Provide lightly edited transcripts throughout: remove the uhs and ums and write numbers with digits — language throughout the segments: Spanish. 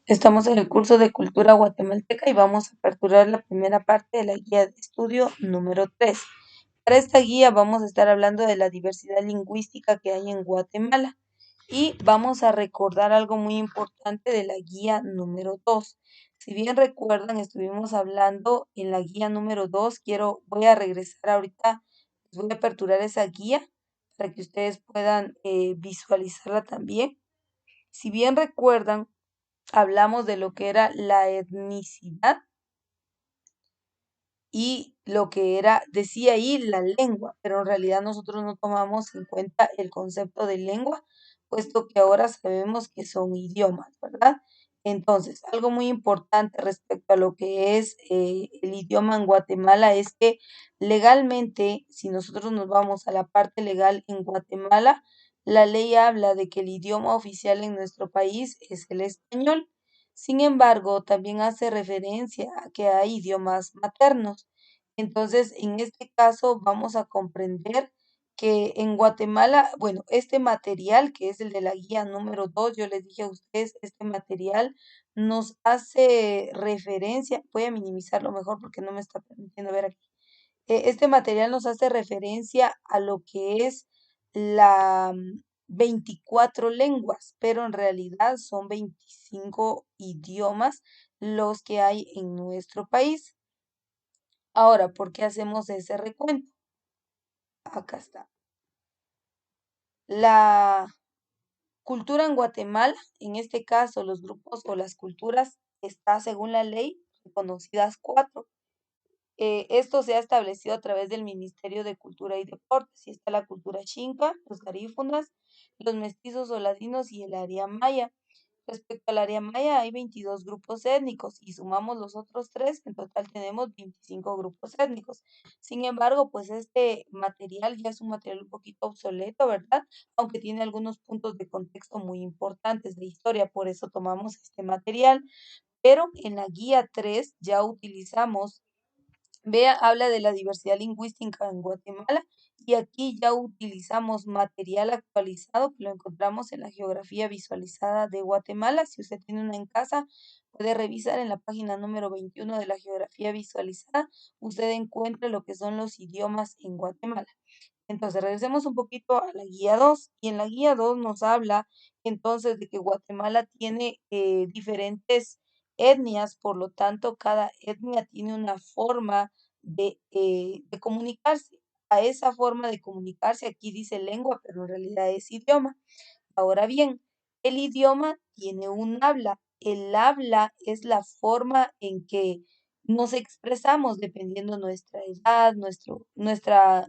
Estamos en el curso de Cultura Guatemalteca y vamos a aperturar la primera parte de la guía de estudio número 3. Para esta guía vamos a estar hablando de la diversidad lingüística que hay en Guatemala y vamos a recordar algo muy importante de la guía número 2. Si bien recuerdan, estuvimos hablando en la guía número 2. Voy a regresar ahorita, les voy a aperturar esa guía para que ustedes puedan visualizarla también. Si bien recuerdan, hablamos de lo que era la etnicidad y lo que era, decía ahí, la lengua, pero en realidad nosotros no tomamos en cuenta el concepto de lengua, puesto que ahora sabemos que son idiomas, ¿verdad? Entonces, algo muy importante respecto a lo que es el idioma en Guatemala es que legalmente, si nosotros nos vamos a la parte legal en Guatemala, la ley habla de que el idioma oficial en nuestro país es el español. Sin embargo, también hace referencia a que hay idiomas maternos. Entonces, en este caso, vamos a comprender que en Guatemala, bueno, este material, que es el de la guía número 2, yo les dije a ustedes, este material nos hace referencia, voy a minimizarlo mejor porque no me está permitiendo ver aquí. Este material nos hace referencia a lo que es la 24 lenguas, pero en realidad son 25 idiomas los que hay en nuestro país. Ahora, ¿por qué hacemos ese recuento? Acá está. La cultura en Guatemala, en este caso los grupos o las culturas, está según la ley reconocidas cuatro. Esto se ha establecido a través del Ministerio de Cultura y Deportes, y está la cultura chinca, los garífunas, los mestizos o ladinos y el área maya. Respecto al área maya, hay 22 grupos étnicos y sumamos los otros tres, en total tenemos 25 grupos étnicos. Sin embargo, pues este material ya es un material un poquito obsoleto, ¿verdad? Aunque tiene algunos puntos de contexto muy importantes de historia, por eso tomamos este material. Pero en la guía 3 ya utilizamos. Vea, habla de la diversidad lingüística en Guatemala y aquí ya utilizamos material actualizado que lo encontramos en la geografía visualizada de Guatemala. Si usted tiene una en casa, puede revisar en la página número 21 de la geografía visualizada. Usted encuentra lo que son los idiomas en Guatemala. Entonces, regresemos un poquito a la guía 2 y en la guía 2 nos habla entonces de que Guatemala tiene diferentes etnias, por lo tanto, cada etnia tiene una forma de comunicarse. A esa forma de comunicarse, aquí dice lengua, pero en realidad es idioma. Ahora bien, el idioma tiene un habla. El habla es la forma en que nos expresamos dependiendo nuestra edad, nuestra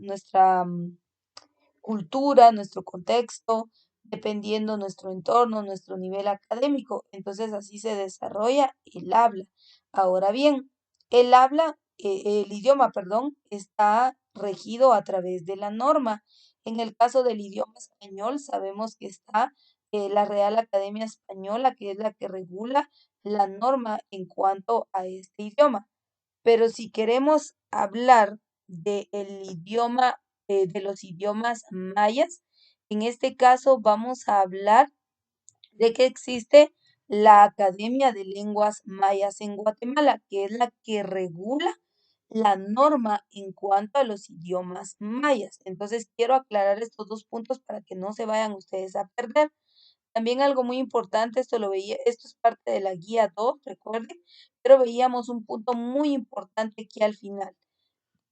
cultura, nuestro contexto, dependiendo nuestro entorno, nuestro nivel académico. Entonces así se desarrolla el habla. Ahora bien, el idioma, perdón, está regido a través de la norma. En el caso del idioma español, sabemos que está la Real Academia Española, que es la que regula la norma en cuanto a este idioma. Pero si queremos hablar del idioma, de los idiomas mayas, en este caso vamos a hablar de que existe la Academia de Lenguas Mayas en Guatemala, que es la que regula la norma en cuanto a los idiomas mayas. Entonces, quiero aclarar estos dos puntos para que no se vayan ustedes a perder. También algo muy importante, esto es parte de la guía 2, recuerden, pero veíamos un punto muy importante aquí al final.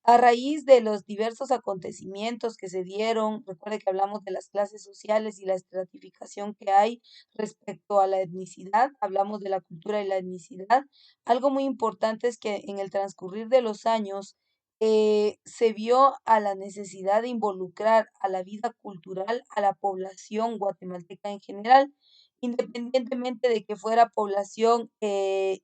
A raíz de los diversos acontecimientos que se dieron, recuerde que hablamos de las clases sociales y la estratificación que hay respecto a la etnicidad, hablamos de la cultura y la etnicidad. Algo muy importante es que en el transcurrir de los años se vio a la necesidad de involucrar a la vida cultural a la población guatemalteca en general, independientemente de que fuera población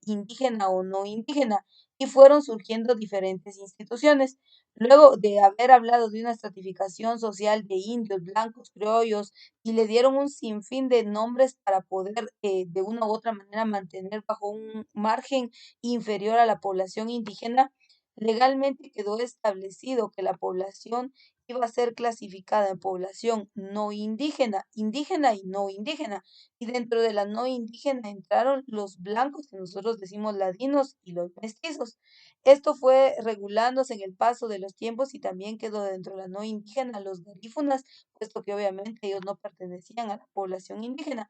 indígena o no indígena, y fueron surgiendo diferentes instituciones. Luego de haber hablado de una estratificación social de indios, blancos, criollos, y le dieron un sinfín de nombres para poder de una u otra manera mantener bajo un margen inferior a la población indígena, legalmente quedó establecido que la población iba a ser clasificada en población no indígena, indígena y no indígena. Y dentro de la no indígena entraron los blancos, que nosotros decimos ladinos, y los mestizos. Esto fue regulándose en el paso de los tiempos y también quedó dentro de la no indígena los garífunas, puesto que obviamente ellos no pertenecían a la población indígena.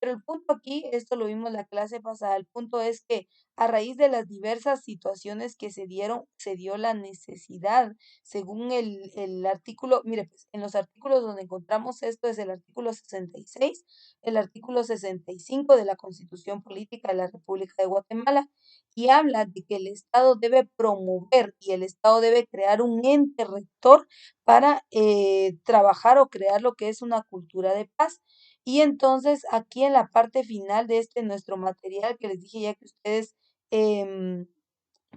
Pero el punto aquí, esto lo vimos la clase pasada, el punto es que a raíz de las diversas situaciones que se dieron, se dio la necesidad, según el artículo, mire, pues en los artículos donde encontramos esto es el artículo 66, el artículo 65 de la Constitución Política de la República de Guatemala, y habla de que el Estado debe promover y el Estado debe crear un ente rector para trabajar o crear lo que es una cultura de paz. Y entonces aquí en la parte final de este nuestro material que les dije ya que ustedes em,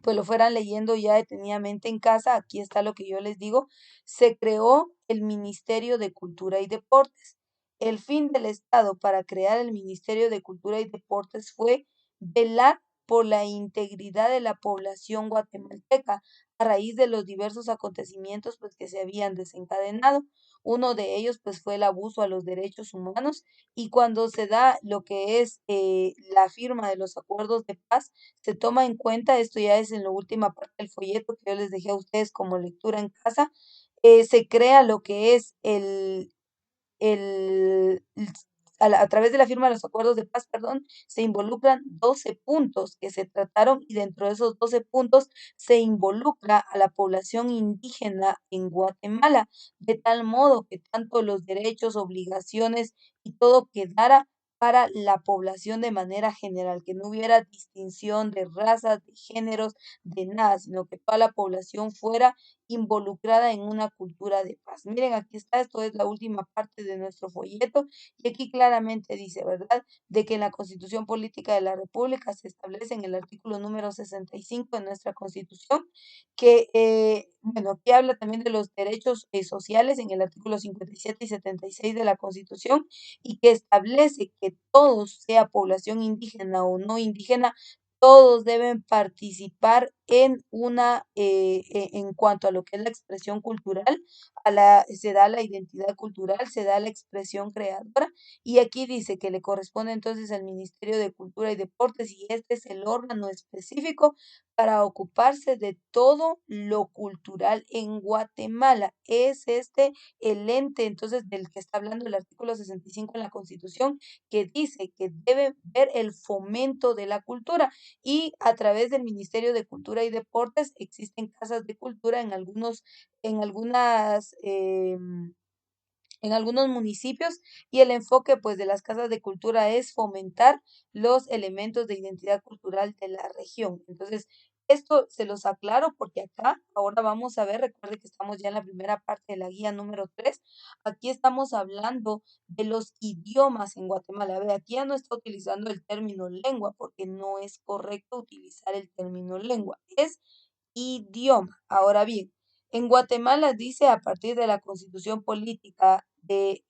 pues lo fueran leyendo ya detenidamente en casa, aquí está lo que yo les digo, se creó el Ministerio de Cultura y Deportes. El fin del Estado para crear el Ministerio de Cultura y Deportes fue velar por la integridad de la población guatemalteca a raíz de los diversos acontecimientos pues que se habían desencadenado. Uno de ellos pues fue el abuso a los derechos humanos y cuando se da lo que es la firma de los acuerdos de paz, se toma en cuenta, esto ya es en la última parte del folleto que yo les dejé a ustedes como lectura en casa, se crea lo que es el, a través de la firma de los acuerdos de paz, perdón, se involucran 12 puntos que se trataron y dentro de esos 12 puntos se involucra a la población indígena en Guatemala, de tal modo que tanto los derechos, obligaciones y todo quedara para la población de manera general, que no hubiera distinción de razas, de géneros, de nada, sino que toda la población fuera involucrada en una cultura de paz. Miren, aquí está, esto es la última parte de nuestro folleto y aquí claramente dice, ¿verdad?, de que en la Constitución Política de la República se establece en el artículo número 65 de nuestra Constitución que, bueno, que habla también de los derechos sociales en el artículo 57 y 76 de la Constitución y que establece que todos, sea población indígena o no indígena, todos deben participar en en cuanto a lo que es la expresión cultural, se da la identidad cultural, se da la expresión creadora, y aquí dice que le corresponde entonces al Ministerio de Cultura y Deportes, y este es el órgano específico para ocuparse de todo lo cultural en Guatemala. Es este el ente entonces del que está hablando el artículo 65 en la Constitución, que dice que debe ver el fomento de la cultura y a través del Ministerio de Cultura y Deportes existen casas de cultura en algunas, en algunos municipios y el enfoque pues de las casas de cultura es fomentar los elementos de identidad cultural de la región. Entonces, esto se los aclaro porque acá ahora vamos a ver, recuerde que estamos ya en la primera parte de la guía número 3. Aquí estamos hablando de los idiomas en Guatemala. Ve, aquí ya no está utilizando el término lengua porque no es correcto utilizar el término lengua, es idioma. Ahora bien, en Guatemala dice a partir de la Constitución Política de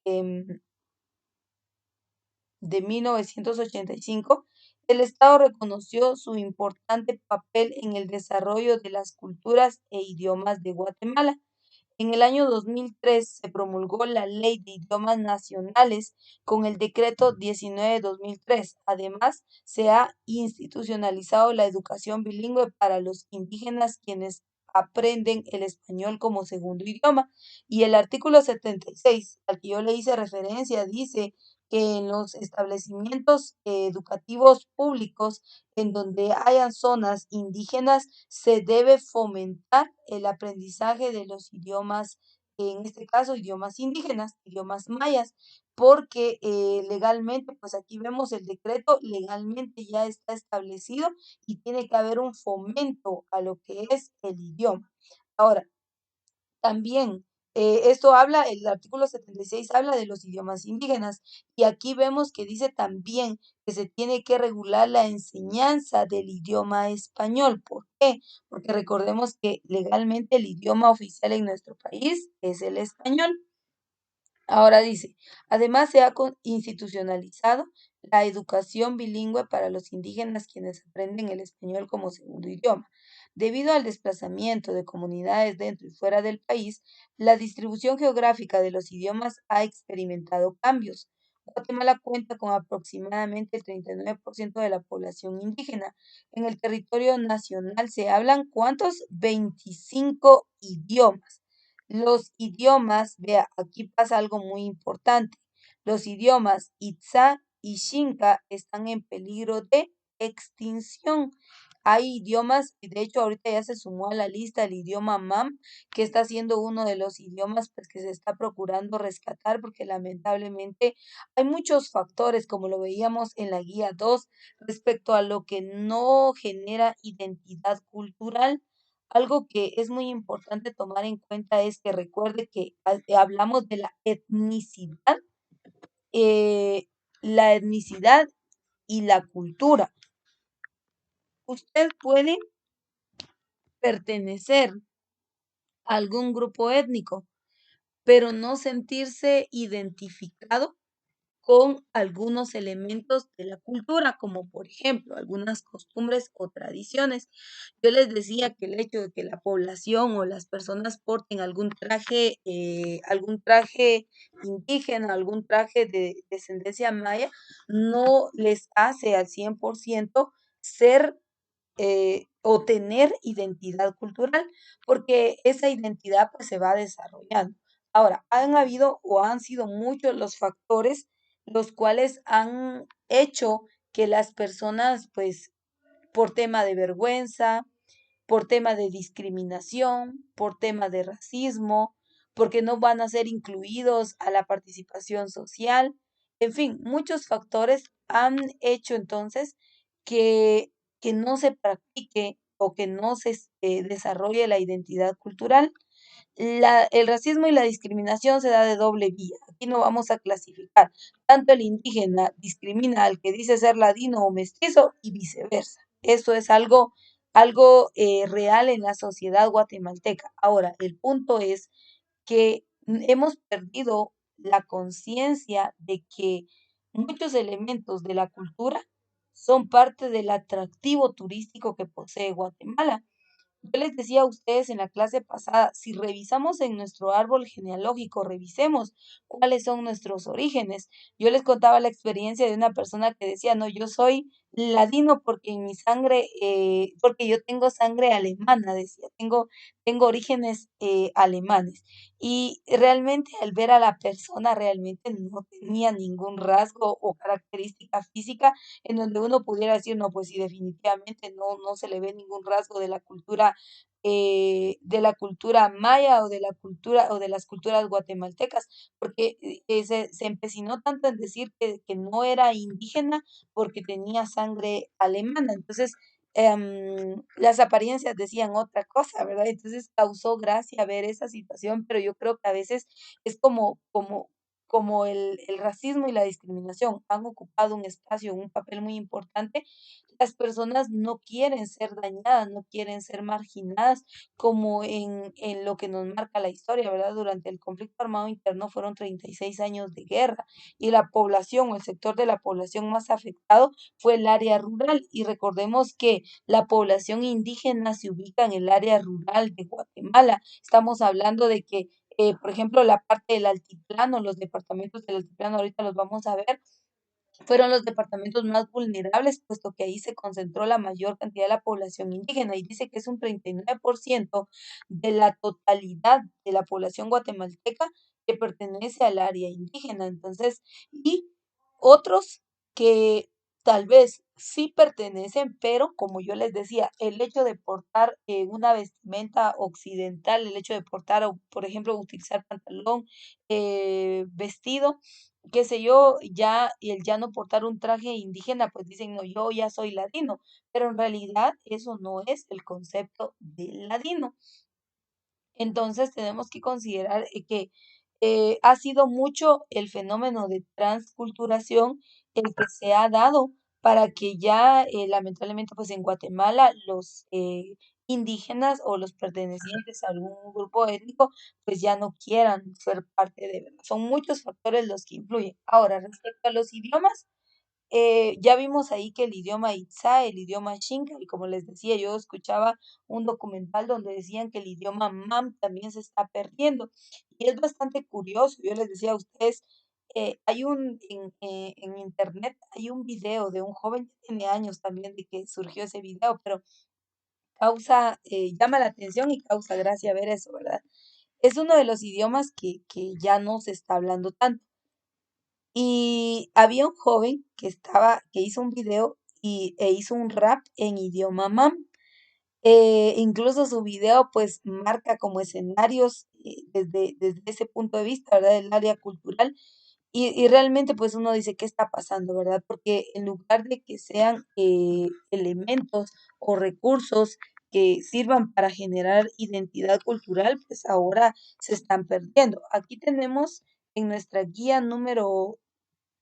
1985, el Estado reconoció su importante papel en el desarrollo de las culturas e idiomas de Guatemala. En el año 2003 se promulgó la Ley de Idiomas Nacionales con el decreto 19/2003. Además, se ha institucionalizado la educación bilingüe para los indígenas quienes aprenden el español como segundo idioma. Y el artículo 76, al que yo le hice referencia, dice que en los establecimientos educativos públicos en donde hayan zonas indígenas, se debe fomentar el aprendizaje de los idiomas, en este caso, idiomas indígenas, idiomas mayas, porque legalmente, pues aquí vemos el decreto, legalmente ya está establecido y tiene que haber un fomento a lo que es el idioma. Ahora, también, esto habla, el artículo 76 habla de los idiomas indígenas y aquí vemos que dice también que se tiene que regular la enseñanza del idioma español. ¿Por qué? Porque recordemos que legalmente el idioma oficial en nuestro país es el español. Ahora dice, además se ha institucionalizado la educación bilingüe para los indígenas quienes aprenden el español como segundo idioma. Debido al desplazamiento de comunidades dentro y fuera del país, la distribución geográfica de los idiomas ha experimentado cambios. Guatemala cuenta con aproximadamente el 39% de la población indígena. En el territorio nacional se hablan ¿cuántos? 25 idiomas. Los idiomas, vea, aquí pasa algo muy importante. Los idiomas Itzá y Xinca están en peligro de extinción. Hay idiomas, y de hecho ahorita ya se sumó a la lista el idioma MAM, que está siendo uno de los idiomas pues, que se está procurando rescatar, porque lamentablemente hay muchos factores, como lo veíamos en la guía 2 respecto a lo que no genera identidad cultural. Algo que es muy importante tomar en cuenta es que recuerde que hablamos de eh, la etnicidad y la cultura. Usted puede pertenecer a algún grupo étnico, pero no sentirse identificado con algunos elementos de la cultura, como por ejemplo algunas costumbres o tradiciones. Yo les decía que el hecho de que la población o las personas porten algún traje indígena, algún traje de descendencia maya, no les hace al 100% ser o tener identidad cultural, porque esa identidad pues se va desarrollando. Ahora, han habido o han sido muchos los factores los cuales han hecho que las personas pues por tema de vergüenza, por tema de discriminación, por tema de racismo, porque no van a ser incluidos a la participación social. En fin, muchos factores han hecho entonces que, que no se practique o que no se desarrolle la identidad cultural. El racismo y la discriminación se da de doble vía. Aquí no vamos a clasificar. Tanto el indígena discrimina al que dice ser ladino o mestizo y viceversa. Eso es algo real en la sociedad guatemalteca. Ahora, el punto es que hemos perdido la conciencia de que muchos elementos de la cultura son parte del atractivo turístico que posee Guatemala. Yo les decía a ustedes en la clase pasada, si revisamos en nuestro árbol genealógico, revisemos cuáles son nuestros orígenes. Yo les contaba la experiencia de una persona que decía, no, yo soy ladino porque en mi sangre, porque yo tengo sangre alemana, decía, tengo orígenes alemanes. Y realmente al ver a la persona, realmente no tenía ningún rasgo o característica física en donde uno pudiera decir, no, pues sí, definitivamente no se le ve ningún rasgo de la cultura maya o de la cultura o de las culturas guatemaltecas, porque se empecinó tanto en decir que no era indígena porque tenía sangre alemana. Entonces, las apariencias decían otra cosa, ¿verdad? Entonces causó gracia ver esa situación, pero yo creo que a veces es como el racismo y la discriminación han ocupado un espacio, un papel muy importante. Las personas no quieren ser dañadas, no quieren ser marginadas, como en lo que nos marca la historia, ¿verdad? Durante el conflicto armado interno fueron 36 años de guerra y la población o el sector de la población más afectado fue el área rural. Y recordemos que la población indígena se ubica en el área rural de Guatemala. Estamos hablando de que, por ejemplo, la parte del altiplano, los departamentos del altiplano, ahorita los vamos a ver, fueron los departamentos más vulnerables, puesto que ahí se concentró la mayor cantidad de la población indígena y dice que es un 39% de la totalidad de la población guatemalteca que pertenece al área indígena. Entonces, y otros que tal vez sí pertenecen, pero como yo les decía, el hecho de portar una vestimenta occidental, el hecho de portar, o, por ejemplo, utilizar pantalón, vestido, qué sé yo, ya, y el ya no portar un traje indígena, pues dicen, no, yo ya soy ladino, pero en realidad eso no es el concepto de ladino. Entonces tenemos que considerar que ha sido mucho el fenómeno de transculturación el que se ha dado para que ya lamentablemente pues en Guatemala los indígenas o los pertenecientes a algún grupo étnico pues ya no quieran ser parte de, ¿verdad? Son muchos factores los que influyen. Ahora, respecto a los idiomas, Ya vimos ahí que el idioma Itzá, el idioma Xinca, y como les decía, yo escuchaba un documental donde decían que el idioma Mam también se está perdiendo. Y es bastante curioso. Yo les decía a ustedes, en internet hay un video de un joven que tiene años también de que surgió ese video, pero llama la atención y causa gracia ver eso, ¿verdad? Es uno de los idiomas que ya no se está hablando tanto. Y había un joven que hizo un video e hizo un rap en idioma mam. Incluso su video pues marca como escenarios desde ese punto de vista, ¿verdad? Del área cultural. Y realmente pues uno dice, ¿qué está pasando, verdad? Porque en lugar de que sean elementos o recursos que sirvan para generar identidad cultural, pues ahora se están perdiendo. Aquí tenemos en nuestra guía número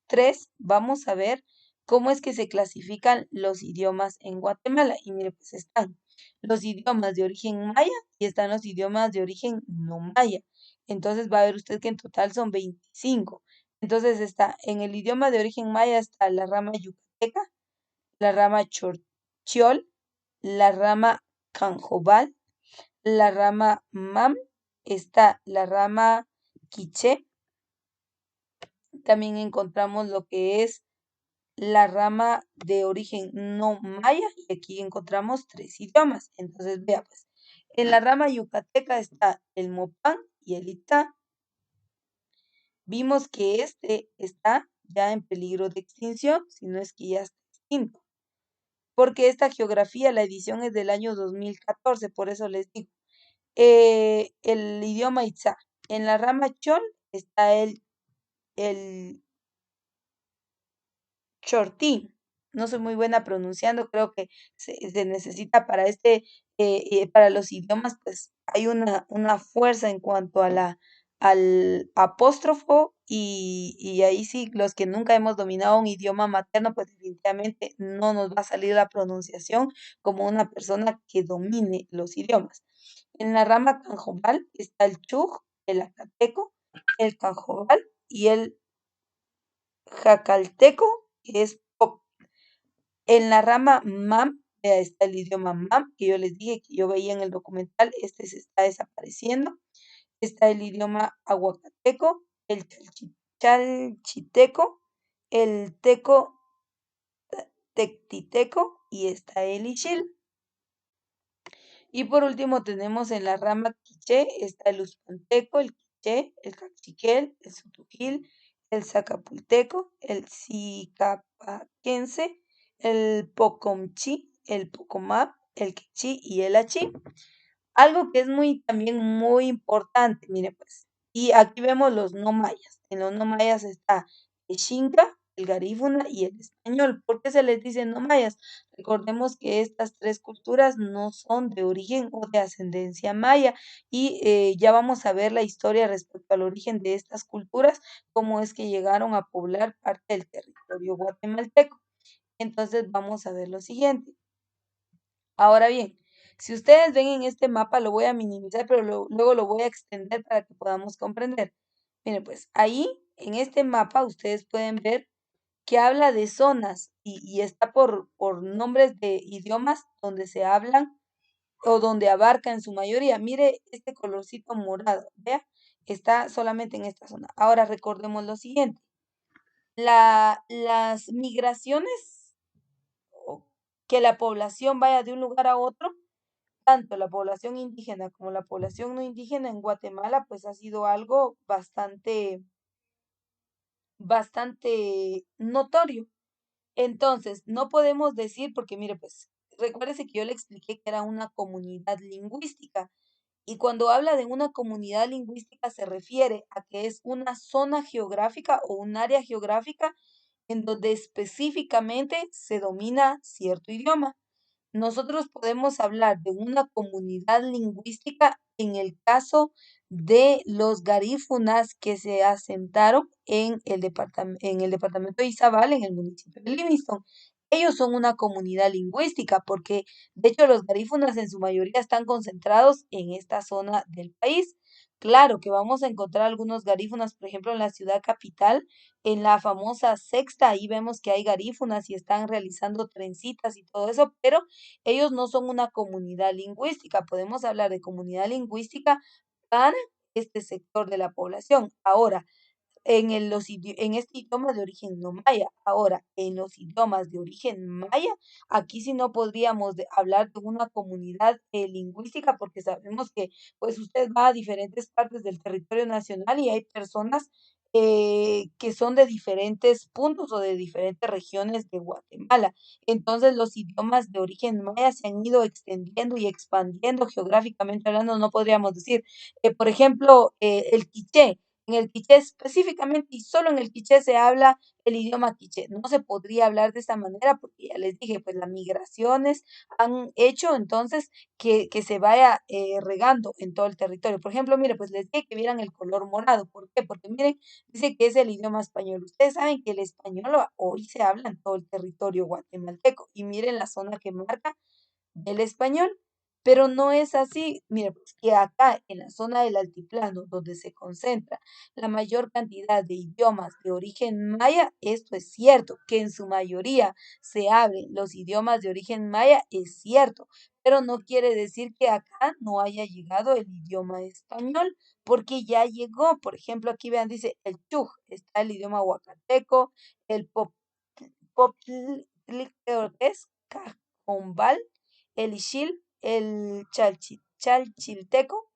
3 vamos a ver cómo es que se clasifican los idiomas en Guatemala. Y mire, pues están los idiomas de origen maya y están los idiomas de origen no maya. Entonces va a ver usted que en total son 25. Entonces está en el idioma de origen maya está la rama yucateca, la rama chorchiol, la rama canjobal, la rama mam, está la rama quiché. También encontramos lo que es la rama de origen no maya y aquí encontramos 3 idiomas. Entonces, vea pues, en la rama yucateca está el mopán y el itá. Vimos que este está ya en peligro de extinción, si no es que ya está extinto, porque esta geografía, la edición es del año 2014, por eso les digo. El idioma itzá. En la rama chol está el Chortín. No soy muy buena pronunciando, creo que se necesita para para los idiomas, pues hay una fuerza en cuanto a al apóstrofo y ahí sí, los que nunca hemos dominado un idioma materno, pues definitivamente no nos va a salir la pronunciación como una persona que domine los idiomas. En la rama canjobal está el chuj, el acateco, el canjobal y el jacalteco, que es pop. En la rama mam, está el idioma mam, que yo les dije que yo veía en el documental, este se está desapareciendo. Está el idioma aguacateco, el chalchiteco, el teco tectiteco y está el ixil. Y por último tenemos en la rama quiché, está el uspanteco, el quiché, el cachiquel, el sutujil, el zacapulteco, el sicapaquense, el pocomchi, el pocomap, el quichí y el achí. Algo que es también muy importante, mire pues, y aquí vemos los no mayas. En los no mayas está el xinca, el garífuna y el español. ¿Por qué se les dice no mayas? Recordemos que estas 3 culturas no son de origen o de ascendencia maya y ya vamos a ver la historia respecto al origen de estas culturas, cómo es que llegaron a poblar parte del territorio guatemalteco. Entonces vamos a ver lo siguiente. Ahora bien, si ustedes ven en este mapa, lo voy a minimizar, pero luego lo voy a extender para que podamos comprender. Miren, pues ahí en este mapa ustedes pueden ver que habla de zonas y está por nombres de idiomas donde se hablan o donde abarca en su mayoría. Mire este colorcito morado, vea, está solamente en esta zona. Ahora recordemos lo siguiente. Las migraciones o que la población vaya de un lugar a otro tanto la población indígena como la población no indígena en Guatemala, pues ha sido algo bastante notorio. Entonces, no podemos decir, porque mire, pues, recuérdese que yo le expliqué que era una comunidad lingüística. Y cuando habla de una comunidad lingüística se refiere a que es una zona geográfica o un área geográfica en donde específicamente se domina cierto idioma. Nosotros podemos hablar de una comunidad lingüística en el caso de los garífunas que se asentaron en el departamento de Izabal, en el municipio de Livingston. Ellos son una comunidad lingüística porque, de hecho, los garífunas en su mayoría están concentrados en esta zona del país. Claro que vamos a encontrar algunos garífunas, por ejemplo, en la ciudad capital, en la famosa Sexta, ahí vemos que hay garífunas y están realizando trencitas y todo eso, pero ellos no son una comunidad lingüística. Podemos hablar de comunidad lingüística para este sector de la población. Ahora, en este idioma de origen no maya. Ahora, en los idiomas de origen maya, aquí sí no podríamos hablar de una comunidad lingüística porque sabemos que pues usted va a diferentes partes del territorio nacional y hay personas que son de diferentes puntos o de diferentes regiones de Guatemala. Entonces, los idiomas de origen maya se han ido extendiendo y expandiendo geográficamente hablando, no podríamos decir, por ejemplo, el quiché. En el quiché específicamente y solo en el quiché se habla el idioma quiché. No se podría hablar de esta manera porque ya les dije, pues las migraciones han hecho entonces que se vaya regando en todo el territorio. Por ejemplo, mire, pues les dije que vieran el color morado. ¿Por qué? Porque miren, dice que es el idioma español. Ustedes saben que el español hoy se habla en todo el territorio guatemalteco y miren la zona que marca del español, pero no es así. Mire, pues que acá en la zona del altiplano, donde se concentra la mayor cantidad de idiomas de origen maya, esto es cierto, que en su mayoría se hablen los idiomas de origen maya, es cierto, pero no quiere decir que acá no haya llegado el idioma español, porque ya llegó. Por ejemplo, aquí vean, dice el chuj, está el idioma huacateco, el pop, creo que es cajombal, el Ixil, el chalchilteco,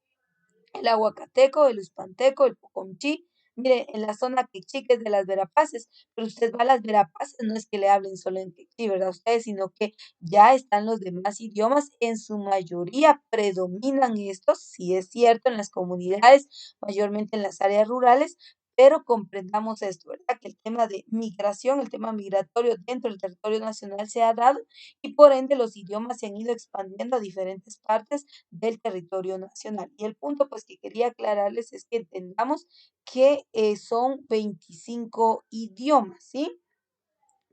el aguacateco, el uspanteco, el pocomchi. Mire, en la zona quechí, que es de las Verapaces, pero usted va a las Verapaces, no es que le hablen solo en quechí, ¿verdad? Ustedes, sino que ya están los demás idiomas, en su mayoría predominan estos, sí es cierto, en las comunidades, mayormente en las áreas rurales, pero comprendamos esto, ¿verdad? Que el tema de migración, el tema migratorio dentro del territorio nacional se ha dado y por ende los idiomas se han ido expandiendo a diferentes partes del territorio nacional. Y el punto pues que quería aclararles es que entendamos que son 25 idiomas, ¿sí?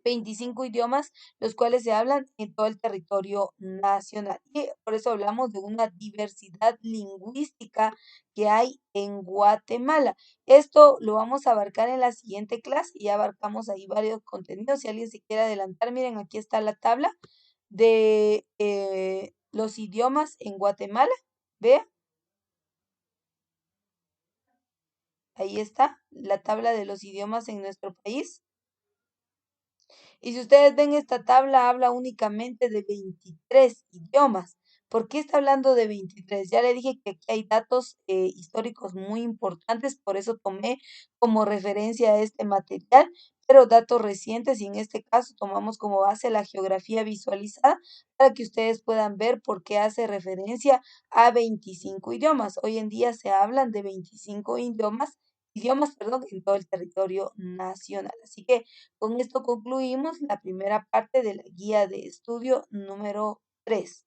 25 idiomas, los cuales se hablan en todo el territorio nacional. Y por eso hablamos de una diversidad lingüística que hay en Guatemala. Esto lo vamos a abarcar en la siguiente clase y ya abarcamos ahí varios contenidos. Si alguien se quiere adelantar, miren, aquí está la tabla de los idiomas en Guatemala. Vea, ahí está la tabla de los idiomas en nuestro país. Y si ustedes ven esta tabla, habla únicamente de 23 idiomas. ¿Por qué está hablando de 23? Ya le dije que aquí hay datos históricos muy importantes, por eso tomé como referencia este material, pero datos recientes y en este caso tomamos como base la geografía visualizada para que ustedes puedan ver por qué hace referencia a 25 idiomas. Hoy en día se hablan de 25 idiomas, perdón, en todo el territorio nacional. Así que con esto concluimos la primera parte de la guía de estudio número 3.